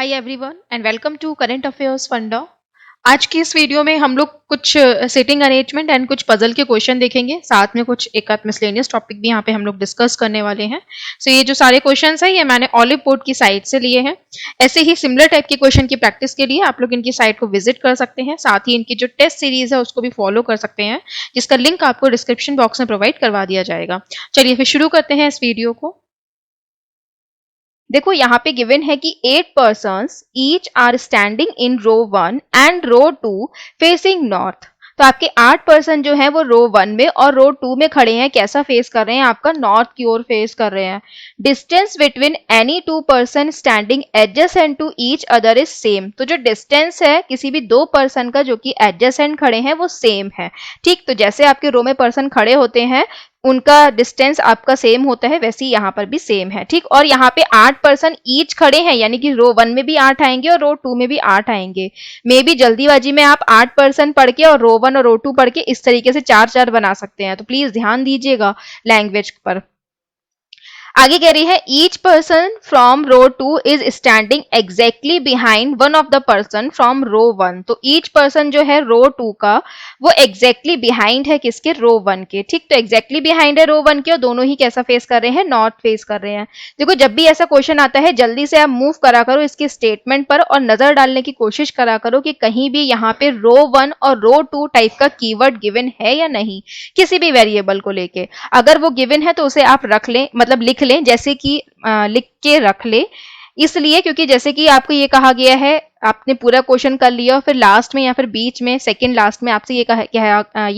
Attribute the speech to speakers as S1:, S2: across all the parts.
S1: Hi everyone and welcome to current affairs funda. आज की इस वीडियो में हम लोग कुछ सिटिंग अरेंजमेंट एंड कुछ पजल के क्वेश्चन देखेंगे, साथ में कुछ एक आध मिसलेनियस टॉपिक भी यहाँ पे हम लोग डिस्कस करने वाले हैं। सो ये जो सारे क्वेश्चंस हैं ये मैंने ऑलिव बोर्ड की साइट से लिए हैं। ऐसे ही सिमिलर टाइप के क्वेश्चन की प्रैक्टिस के लिए आप लोग इनकी साइट को विजिट कर सकते हैं, साथ ही इनकी जो टेस्ट सीरीज है उसको भी फॉलो कर सकते हैं, जिसका लिंक आपको डिस्क्रिप्शन बॉक्स में प्रोवाइड करवा दिया जाएगा। चलिए फिर शुरू करते हैं इस वीडियो को। देखो यहाँ पे गिवन है कि 8 persons each are standing in row 1 and row 2 facing north। तो आपके 8 पर्सन जो हैं वो रो 1 में और रो 2 में खड़े हैं, कैसा फेस कर रहे हैं? आपका नॉर्थ की ओर फेस कर रहे हैं। Distance between any 2 person standing adjacent to each other is same. तो जो डिस्टेंस है किसी भी 2 पर्सन का जो कि एडजेसेंट खड़े हैं वो सेम है। ठीक, तो जैसे आपके रो में पर्सन खड़े होते हैं उनका डिस्टेंस आपका सेम होता है, वैसे ही यहाँ पर भी सेम है। ठीक, और यहाँ पे 8 पर्सन ईच खड़े हैं, यानी कि रो 1 में भी 8 आएंगे और रो 2 में भी 8 आएंगे। मे बी जल्दीबाजी में आप 8 पर्सन पढ़ के और रो 1 और रो 2 पढ़ के इस तरीके से 4-4 बना सकते हैं, तो प्लीज ध्यान दीजिएगा लैंग्वेज पर। आगे कह रही है each person from row 2 is standing exactly behind one of the person from row 1। तो ईच पर्सन जो है रो 2 का वो एग्जैक्टली बिहाइंड है किसके? रो 1 के। ठीक, तो एग्जैक्टली बिहाइंड है रो 1 के और दोनों ही कैसा फेस कर रहे हैं? नॉर्थ फेस कर रहे हैं। देखो जब भी ऐसा क्वेश्चन आता है जल्दी से आप मूव करा करो इसके स्टेटमेंट पर और नजर डालने की कोशिश करा करो कि कहीं भी यहाँ पे रो 1 और रो 2 टाइप का कीवर्ड गिवन है या नहीं, किसी भी वेरिएबल को लेके। अगर वो गिवन है तो उसे आप रख लें, मतलब लिख लें, जैसे कि लिख के रख ले, इसलिए क्योंकि जैसे कि आपको ये कहा गया है, आपने पूरा क्वेश्चन कर लिया और फिर लास्ट में या फिर बीच में सेकंड लास्ट में आपसे ये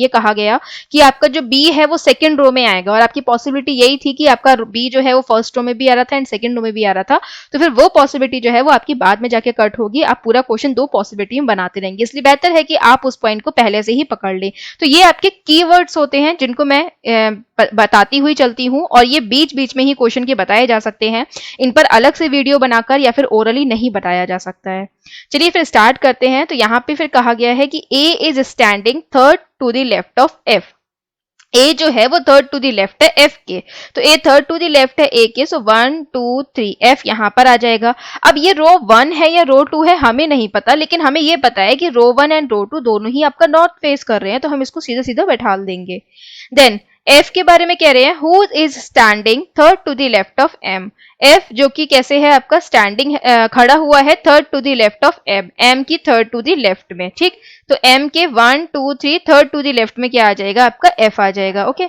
S1: कहा गया कि आपका जो बी है वो सेकंड रो में आएगा और आपकी पॉसिबिलिटी यही थी कि आपका बी जो है वो फर्स्ट रो में भी आ रहा था एंड सेकंड रो में भी आ रहा था, तो फिर वो पॉसिबिलिटी जो है वो आपकी बाद में जाके कट होगी। आप पूरा क्वेश्चन 2 पॉसिबिलिटी में बनाते रहेंगे, इसलिए बेहतर है कि आप उस पॉइंट को पहले से ही पकड़ लें। तो ये आपके कीवर्ड्स होते हैं जिनको मैं बताती हुई चलती हूँ और ये बीच बीच में ही क्वेश्चन के बताए जा सकते हैं, इन पर अलग से वीडियो बनाकर या फिर ओरली नहीं बताया जा सकता है। चलिए फिर स्टार्ट करते हैं। तो यहाँ पे फिर कहा गया है कि A is standing third to the left of F. A जो है वो थर्ड टू द लेफ्ट है एफ के, तो A third to the left है ए के, सो 1 2 3 एफ यहाँ पर आ जाएगा। अब ये रो 1 है या रो 2 है हमें नहीं पता, लेकिन हमें ये पता है कि रो 1 एंड रो 2 दोनों ही आपका नॉर्थ फेस कर रहे हैं, तो हम इसको सीधा सीधा बैठा देंगे। देन एफ के बारे में कह रहे हैं who is standing third to the left of M. F जो कि कैसे है आपका स्टैंडिंग खड़ा हुआ है third to the left of M, M की थर्ड टू द लेफ्ट में। ठीक, तो एम के 1 2 3 थर्ड टू द लेफ्ट में क्या आ जाएगा? आपका एफ आ जाएगा। Okay,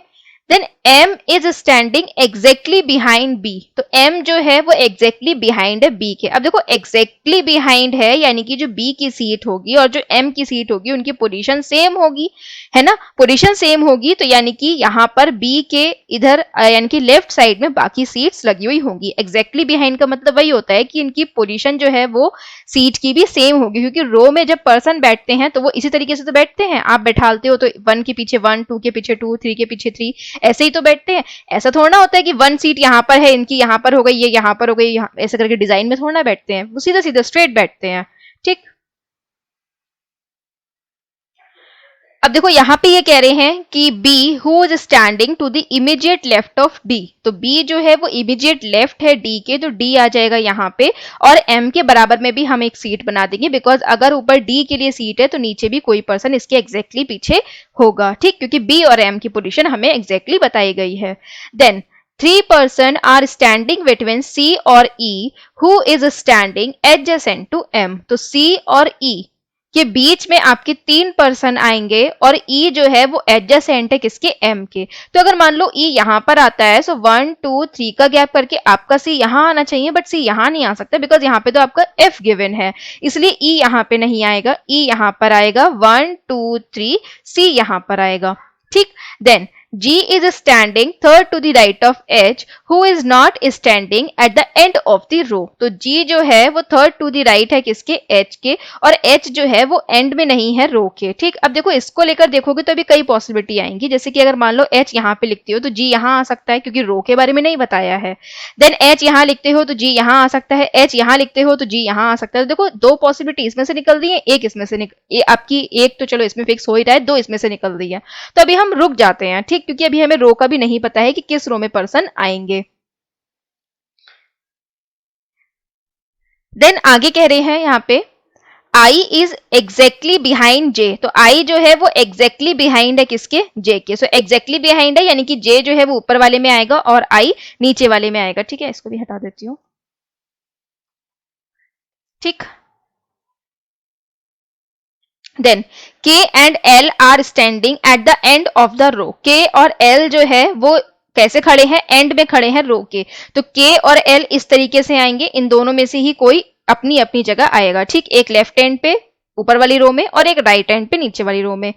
S1: then M is standing exactly behind B. तो एम जो है वो एग्जैक्टली बिहाइंड है बी के। अब देखो एग्जैक्टली बिहाइंड है यानी कि जो बी की सीट होगी और जो एम की सीट होगी उनकी पोजीशन सेम होगी, है ना? पोजीशन सेम होगी तो यानी कि यहाँ पर बी के इधर यानी कि लेफ्ट साइड में बाकी सीट्स लगी हुई होंगी। एग्जैक्टली बिहाइंड का मतलब वही होता है कि इनकी पोजीशन जो है वो सीट की भी सेम होगी, क्योंकि रो में जब पर्सन बैठते हैं तो वो इसी तरीके से तो बैठते हैं। आप बैठालते हो तो 1 के पीछे 1, 2 के पीछे 2, 3 के पीछे 3, ऐसे ही तो बैठते हैं। ऐसा थोड़ा ना होता है कि 1 सीट यहाँ पर है, इनकी यहाँ पर हो गई, ये यहाँ पर हो गई, ऐसे करके डिजाइन में थोड़ा ना बैठते हैं, वो सीधा सीधा स्ट्रेट बैठते हैं। ठीक, अब देखो यहाँ पे ये कह रहे हैं कि B who is standing to the immediate left of D। तो B जो है वो इमीडिएट लेफ्ट है D के, तो D आ जाएगा यहाँ पे और M के बराबर में भी हम एक सीट बना देंगे, बिकॉज अगर ऊपर D के लिए सीट है तो नीचे भी कोई पर्सन इसके एग्जैक्टली पीछे होगा। ठीक, क्योंकि B और M की पोजिशन हमें एग्जैक्टली बताई गई है। Then 3 person are standing between C और E who is standing adjacent to M। तो C और E के बीच में आपके 3 पर्सन आएंगे और E जो है वो एडजेसेंट है किसके? M के। तो अगर मान लो E यहाँ पर आता है, सो 1 2 3 का गैप करके आपका C यहाँ आना चाहिए, बट C यहाँ नहीं आ सकता बिकॉज यहाँ पे तो आपका F गिवन है, इसलिए E यहाँ पे नहीं आएगा। E यहाँ पर आएगा 1 2 3, C यहाँ पर आएगा। ठीक, then G is standing third to the right of H who is not standing at the end of the row। तो G जो है वो third to the right है किसके? H के, और H जो है वो end में नहीं है रो के। ठीक, अब देखो इसको लेकर देखोगे तो अभी कई पॉसिबिलिटी आएंगी, जैसे कि अगर मान लो H यहाँ पे लिखते हो तो G यहाँ आ सकता है क्योंकि रो के बारे में नहीं बताया है। देन H यहाँ लिखते हो तो G यहाँ आ सकता है, H यहाँ लिखते हो तो G यहाँ आ सकता है। तो देखो 2 पॉसिबिलिटी इसमें से निकल रही है, एक इसमें से आपकी एक तो चलो इसमें फिक्स हो ही रहा है, 2 इसमें से निकल रही है। तो अभी हम रुक जाते हैं। ठीक, क्योंकि अभी हमें रो का भी नहीं पता है कि किस रो में पर्सन आएंगे। देन आगे कह रहे हैं यहाँ पे आई इज एग्जैक्टली बिहाइंड जे, तो आई जो है वो एग्जैक्टली बिहाइंड है किसके, जे के। सो एग्जैक्टली बिहाइंड है यानी कि जे जो है वो ऊपर वाले में आएगा और आई नीचे वाले में आएगा। ठीक है, इसको भी हटा देती हूँ। ठीक, then K and L are standing at the end of the row, K और एल जो है वो कैसे खड़े हैं, एंड में खड़े हैं रो के। तो के और एल इस तरीके से आएंगे, इन दोनों में से ही कोई अपनी अपनी जगह आएगा। ठीक, एक लेफ्ट हैंड पे ऊपर वाली रो में और एक राइट हैंड पे नीचे वाली रो में।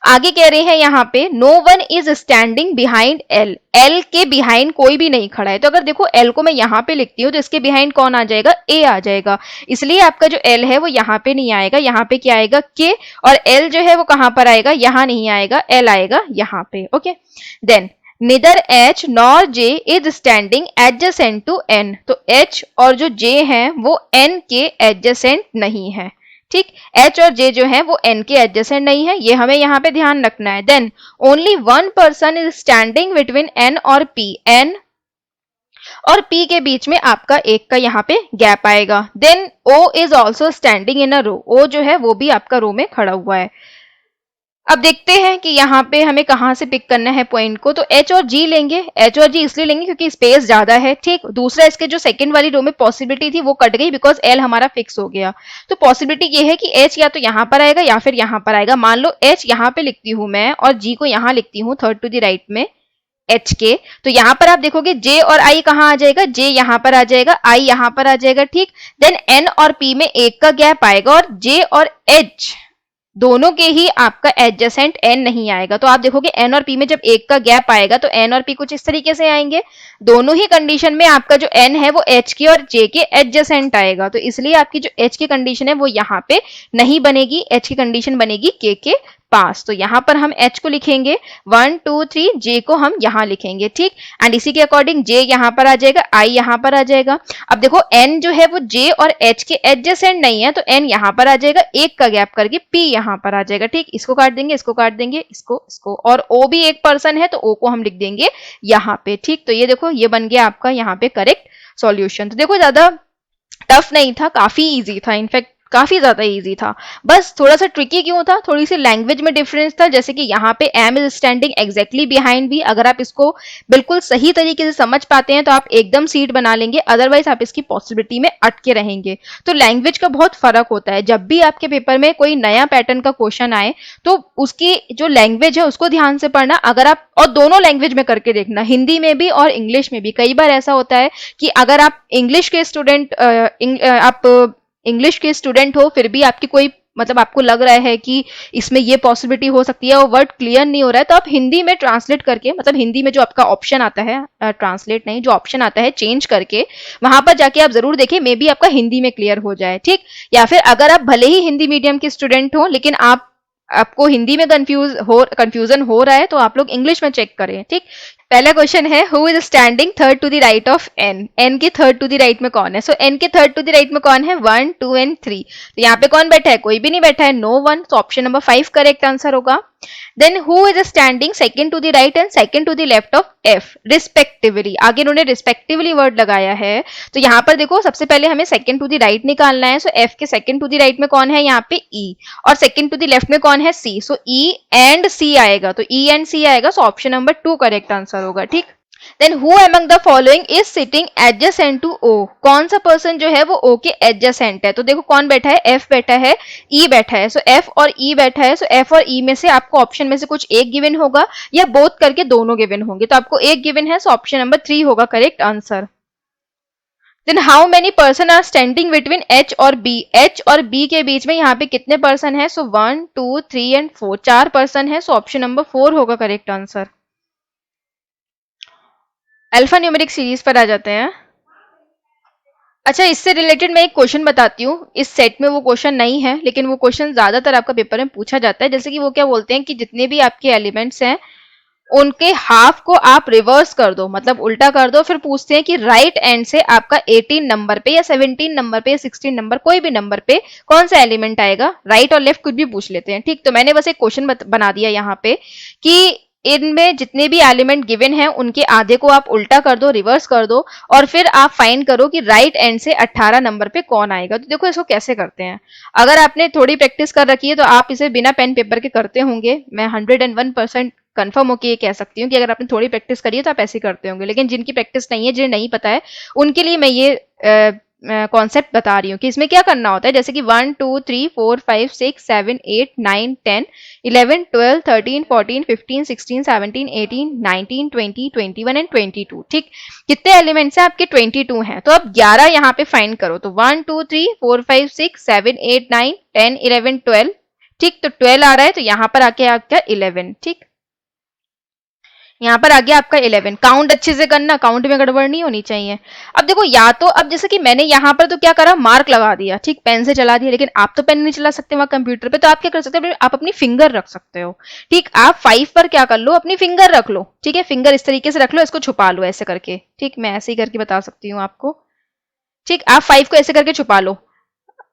S1: आगे कह रहे हैं यहाँ पे no one is standing behind L, L के बिहाइंड कोई भी नहीं खड़ा है। तो अगर देखो एल को मैं यहाँ पे लिखती हूँ तो इसके बिहाइंड कौन आ जाएगा, ए आ जाएगा। इसलिए आपका जो एल है वो यहाँ पे नहीं आएगा, यहाँ पे क्या आएगा, के, और एल जो है वो कहां पर आएगा, यहाँ नहीं आएगा, एल आएगा यहाँ पे। Okay, then neither H nor J is standing adjacent to N, तो एच और जो जे है वो एन के एडजेसेंट नहीं है। ठीक, एच और जे जो है वो एन के एडजेसेंट नहीं है, ये हमें यहाँ पे ध्यान रखना है। Then only one person is standing between N और पी, एन और पी के बीच में आपका एक का यहाँ पे गैप आएगा। Then O is also standing in a row, O जो है वो भी आपका रो में खड़ा हुआ है। अब देखते हैं कि यहाँ पे हमें कहाँ से पिक करना है पॉइंट को। तो एच और जी लेंगे, एच और जी इसलिए लेंगे क्योंकि स्पेस ज्यादा है। ठीक, दूसरा इसके जो सेकंड वाली रो में पॉसिबिलिटी थी वो कट गई बिकॉज एल हमारा फिक्स हो गया। तो पॉसिबिलिटी ये है कि एच या तो यहाँ पर आएगा या फिर यहाँ पर आएगा। मान लो एच यहाँ पे लिखती हूँ मैं और जी को यहाँ लिखती हूँ थर्ड टू द राइट में एच के, तो यहां पर आप देखोगे जे और आई कहां आ जाएगा, जे यहां पर आ जाएगा, आई यहां पर आ जाएगा। ठीक, देन एन और पी में एक का गैप आएगा और जे और एच दोनों के ही आपका एडजेसेंट एन नहीं आएगा। तो आप देखोगे एन और पी में जब एक का गैप आएगा तो एन और पी कुछ इस तरीके से आएंगे। दोनों ही कंडीशन में आपका जो एन है वो एच के और जे के एडजेसेंट आएगा। तो इसलिए आपकी जो एच की कंडीशन है वो यहाँ पे नहीं बनेगी, एच की कंडीशन बनेगी के पास। तो यहां पर हम एच को लिखेंगे 1 2 3, जे को हम यहां लिखेंगे। ठीक, एंड इसी के अकॉर्डिंग जे यहां पर आ जाएगा, आई यहां पर आ जाएगा। अब देखो एन जो है वो जे और एच के एडजेसेंट नहीं है, तो एन यहां पर आ जाएगा, एक का गैप करके पी यहां पर आ जाएगा। ठीक, इसको काट देंगे, इसको काट देंगे, इसको और ओ भी एक पर्सन है तो ओ को हम लिख देंगे यहां पे। ठीक, तो ये देखो ये बन गया आपका यहाँ पे करेक्ट सॉल्यूशन। तो देखो ज्यादा टफ नहीं था, काफी इजी था, इनफैक्ट काफी ज्यादा इजी था। बस थोड़ा सा ट्रिकी क्यों था, थोड़ी सी लैंग्वेज में डिफरेंस था। जैसे कि यहाँ पे M is standing exactly behind B, अगर आप इसको बिल्कुल सही तरीके से समझ पाते हैं तो आप एकदम सीट बना लेंगे, अदरवाइज आप इसकी पॉसिबिलिटी में अटके रहेंगे। तो लैंग्वेज का बहुत फर्क होता है। जब भी आपके पेपर में कोई नया पैटर्न का क्वेश्चन आए तो उसकी जो लैंग्वेज है उसको ध्यान से पढ़ना। अगर आप, और दोनों लैंग्वेज में करके देखना, हिंदी में भी और इंग्लिश में भी। कई बार ऐसा होता है कि अगर आप इंग्लिश के स्टूडेंट आप इंग्लिश के स्टूडेंट हो फिर भी आपकी कोई मतलब आपको लग रहा है कि इसमें ये पॉसिबिलिटी हो सकती है और वर्ड क्लियर नहीं हो रहा है, तो आप हिंदी में ट्रांसलेट करके, मतलब हिंदी में जो आपका ऑप्शन आता है, ट्रांसलेट नहीं, जो ऑप्शन आता है चेंज करके वहां पर जाके आप जरूर देखिए, मे बी आपका हिंदी में क्लियर हो जाए। ठीक, या फिर अगर आप भले ही हिंदी मीडियम के स्टूडेंट हो लेकिन आपको हिंदी में कंफ्यूजन हो रहा है तो आप लोग इंग्लिश में चेक करें। ठीक, पहला क्वेश्चन है who is standing third to the right of N, N के थर्ड टू द राइट में कौन है। सो एन के थर्ड टू द राइट में कौन है, 1 2 एंड 3। तो यहाँ पे कौन बैठा है, कोई भी नहीं बैठा है, नो वन। तो ऑप्शन नंबर 5 करेक्ट आंसर होगा। Then who is standing second to the right and second to the left of F respectively, आगे इन्होंने रिस्पेक्टिवली वर्ड लगाया है। तो यहाँ पर देखो सबसे पहले हमें सेकंड टू द राइट निकालना है। सो एफ के सेकंड टू द राइट में कौन है, यहाँ पे ई, और सेकंड टू द लेफ्ट में कौन है, सी। सो ई एंड सी आएगा, तो ई एंड सी आएगा। So option number 2 correct answer होगा। ठीक, then who among the following is sitting adjacent to O, कौन सा पर्सन जो है वो ओ के एडजेसेंट है। तो देखो कौन बैठा है, एफ बैठा है, ई बैठा है। सो एफ और ई बैठा है। सो एफ और ई में से आपको ऑप्शन में से कुछ एक गिवन होगा या बोथ करके दोनों गिवन होंगे। तो आपको एक गिवन है, सो ऑप्शन नंबर 3 होगा correct answer. Then how many person are standing between H और बी, एच और बी के बीच में यहाँ पे कितने पर्सन है। सो 1 2 3 एंड 4, 4 पर्सन है। सो ऑप्शन नंबर 4 होगा correct answer. Alpha numeric series पर आ जाते हैं। अच्छा, इससे रिलेटेड मैं एक क्वेश्चन बताती हूँ। इस सेट में वो क्वेश्चन नहीं है लेकिन वो क्वेश्चन ज्यादातर आपका पेपर में पूछा जाता है। जैसे कि वो क्या बोलते हैं कि जितने भी आपके एलिमेंट्स हैं उनके हाफ को आप रिवर्स कर दो, मतलब उल्टा कर दो। फिर पूछते हैं कि राइट एंड से आपका 18 नंबर पे या 17 नंबर पे या 16 नंबर, कोई भी नंबर पे कौन सा एलिमेंट आएगा। राइट और लेफ्ट कुछ भी पूछ लेते हैं। ठीक, तो मैंने बस एक क्वेश्चन बना दिया यहाँ पे कि इनमें जितने भी एलिमेंट गिवन हैं उनके आधे को आप उल्टा कर दो, रिवर्स कर दो, और फिर आप फाइंड करो कि राइट एंड से 18 नंबर पे कौन आएगा। तो देखो इसको कैसे करते हैं। अगर आपने थोड़ी प्रैक्टिस कर रखी है तो आप इसे बिना पेन पेपर के करते होंगे। मैं 101% कंफर्म होकर ये कह सकती हूँ कि अगर आपने थोड़ी प्रैक्टिस करी है तो आप ऐसे करते होंगे। लेकिन जिनकी प्रैक्टिस नहीं है, जिन्हें नहीं पता है, उनके लिए मैं ये कॉन्सेप्ट बता रही हूँ कि इसमें क्या करना होता है। जैसे कि 1 2 3 4 5 6 7 8 9 10 11 12 13 14 15 16 17 18 19 20 21 एंड 22। ठीक, कितने एलिमेंट्स हैं आपके? 22 हैं। तो अब 11 यहाँ पे फाइंड करो। तो 1 2 3 4 5 6 7 8 9 10 11 12। ठीक, तो 12 आ रहा है तो यहाँ पर आके आपका 11। ठीक, यहाँ पर आ गया आपका 11। काउंट अच्छे से करना, काउंट में गड़बड़ नहीं होनी चाहिए। अब देखो, या तो अब जैसे कि मैंने यहाँ पर तो क्या करा, मार्क लगा दिया, ठीक, पेन से चला दिया। लेकिन आप तो पेन नहीं चला सकते वहां कंप्यूटर पे, तो आप क्या कर सकते हो, आप अपनी फिंगर रख सकते हो। ठीक, आप 5 पर क्या कर लो, अपनी फिंगर रख लो। ठीक है, फिंगर इस तरीके से रख लो, इसको छुपा लो ऐसे करके। ठीक, मैं ऐसे ही करके बता सकती हूँ आपको। ठीक, आप 5 को ऐसे करके छुपा लो।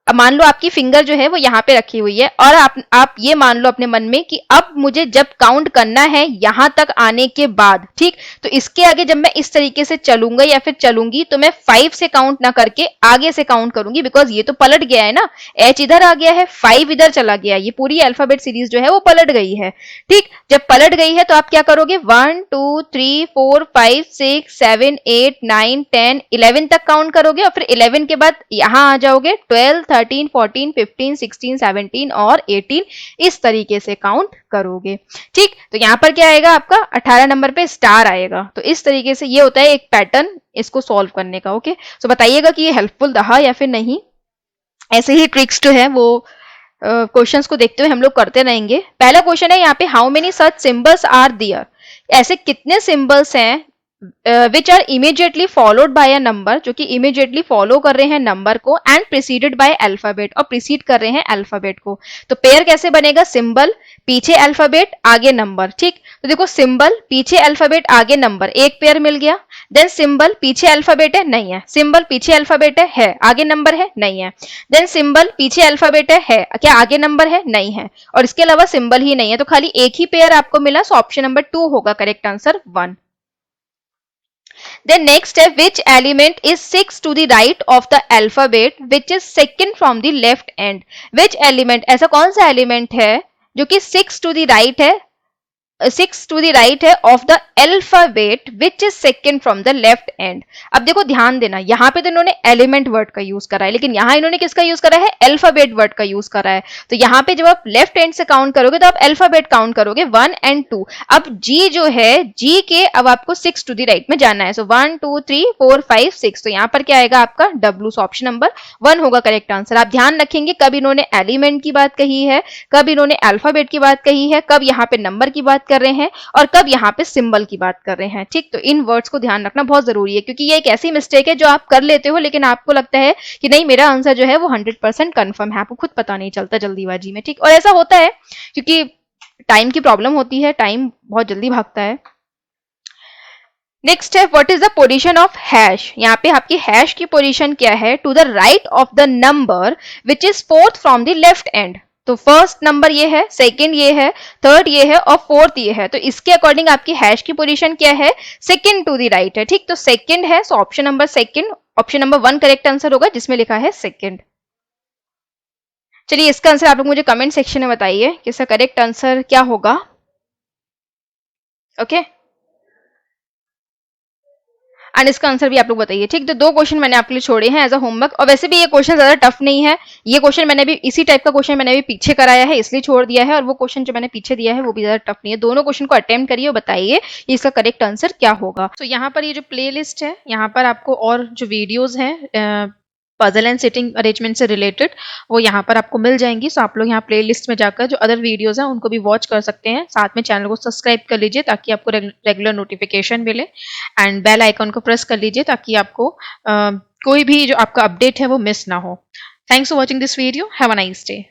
S1: अब मान लो आपकी फिंगर जो है वो यहाँ पे रखी हुई है, और आप ये मान लो अपने मन में कि अब मुझे जब काउंट करना है यहां तक आने के बाद, ठीक, तो इसके आगे जब मैं इस तरीके से चलूंगा या फिर चलूंगी तो मैं 5 से काउंट ना करके आगे से काउंट करूंगी, बिकॉज ये तो पलट गया है ना, एच इधर आ गया है, 5 इधर चला गया, ये पूरी अल्फाबेट सीरीज जो है वो पलट गई है। ठीक, जब पलट गई है तो आप क्या करोगे, 1 2 3 4 5 6 7 8 9 10 11 तक काउंट करोगे, और फिर 11 के बाद यहां आ जाओगे 12 13 14 15 16 17 और 18, इस तरीके से काउंट करोगे। ठीक, तो यहां पर क्या आएगा आपका 18 नंबर पे स्टार आएगा। तो इस तरीके से ये होता है एक पैटर्न इसको सॉल्व करने का। ओके, तो बताइएगा कि ये हेल्पफुल रहा या फिर नहीं। ऐसे ही ट्रिक्स जो है वो क्वेश्चंस को देखते हुए हम लोग करते रहेंगे। पहला क्वेश्चन है यहाँ पे, how many such symbols are there, ऐसे कितने सिंबल्स हैं which are immediately followed by a number, जो कि इमीडिएटली फॉलो कर रहे हैं नंबर को, एंड प्रीसीडेड बाय अल्फाबेट, और प्रीसीड कर रहे हैं अल्फाबेट को। तो पेयर कैसे बनेगा, सिंबल पीछे अल्फाबेट आगे नंबर। ठीक, तो देखो सिंबल पीछे अल्फाबेट आगे नंबर, एक पेयर मिल गया। देन सिंबल पीछे अल्फाबेट है, नहीं है। सिंबल पीछे अल्फाबेट है, आगे नंबर है, नहीं है। देन सिंबल पीछे अल्फाबेट है, क्या आगे नंबर है, नहीं है। और इसके अलावा सिंबल ही नहीं है, तो खाली एक ही पेयर आपको मिला। सो ऑप्शन नंबर 2 होगा करेक्ट आंसर 1। Then next है, which element is 6 to the right of the alphabet which is second from the left end? Which element, ऐसा कौन सा एलिमेंट है जो कि 6 to the right है, 6 to the right है of the alphabet which is second from the left and. अब देखो ध्यान देना, यहां पे तो इन्होंने एलिमेंट वर्ड का यूज करा है, लेकिन यहां इन्होंने किसका यूज करा है, अल्फाबेट वर्ड का यूज करा है। तो यहां पे जब आप लेफ्ट एंड से काउंट करोगे तो आप अल्फाबेट काउंट करोगे 1 and 2। अब जी जो है, जी के अब आपको 6 to the right में जाना है। सो 1 2 3 4 5 6, तो यहां पर क्या आएगा आपका डब्ल्यू। सो ऑप्शन नंबर 1 होगा करेक्ट आंसर। आप ध्यान रखेंगे कब इन्होंने एलिमेंट की बात कही है, कब इन्होंने अल्फाबेट की बात कही है, कब यहाँ पे नंबर की बात कर रहे हैं, और कब यहाँ पे सिंबल की बात कर रहे हैं। ठीक, तो इन वर्ड्स को ध्यान रखना बहुत जरूरी है, क्योंकि ये एक ऐसी मिस्टेक है जो आप कर लेते हो लेकिन आपको लगता है कि नहीं मेरा आंसर जो है वो 100% कंफर्म है, आपको खुद पता नहीं चलता जल्दीबाजी में। ठीक, और ऐसा होता है क्योंकि टाइम की प्रॉब्लम होती है, टाइम बहुत जल्दी भागता है। नेक्स्ट है, what is the position of hash. यहाँ पे आपकी हैश की पोजीशन क्या है, to the right of the number which is fourth from the left end. तो फर्स्ट नंबर ये है, सेकंड ये है, थर्ड ये है और फोर्थ ये है। तो इसके अकॉर्डिंग आपकी हैश की पोजीशन क्या है, सेकंड टू द राइट है। ठीक, तो सेकंड है, सो option number second, option number 1 correct answer होगा जिसमें लिखा है सेकंड। चलिए इसका आंसर आप लोग मुझे कमेंट सेक्शन में बताइए कि इसका करेक्ट आंसर क्या होगा। ओके, एंड इसका आंसर भी आप लोग बताइए। ठीक, तो 2 क्वेश्चन मैंने आपके लिए छोड़े हैं एज अ होमवर्क, और वैसे भी ये क्वेश्चन ज्यादा टफ नहीं है। ये क्वेश्चन मैंने भी इसी टाइप का क्वेश्चन मैंने भी पीछे कराया है, इसलिए छोड़ दिया है, और वो क्वेश्चन जो मैंने पीछे दिया है वो भी ज्यादा टफ नहीं है। दोनों क्वेश्चन को अटेम्प्ट करिए और बताइए इसका करेक्ट आंसर क्या होगा। तो यहाँ पर ये जो प्ले लिस्ट है, यहाँ पर आपको और जो वीडियोज हैं पजल एंड सिटिंग अरेंजमेंट से रिलेटेड, वो यहाँ पर आपको मिल जाएंगी। सो आप लोग यहाँ प्ले लिस्ट में जाकर जो अदर वीडियोस हैं उनको भी वॉच कर सकते हैं। साथ में चैनल को सब्सक्राइब कर लीजिए ताकि आपको रेगुलर नोटिफिकेशन मिले, एंड बेल आइकन को प्रेस कर लीजिए ताकि आपको कोई भी जो आपका अपडेट है वो मिस ना हो। Thanks for watching this video, have a nice day.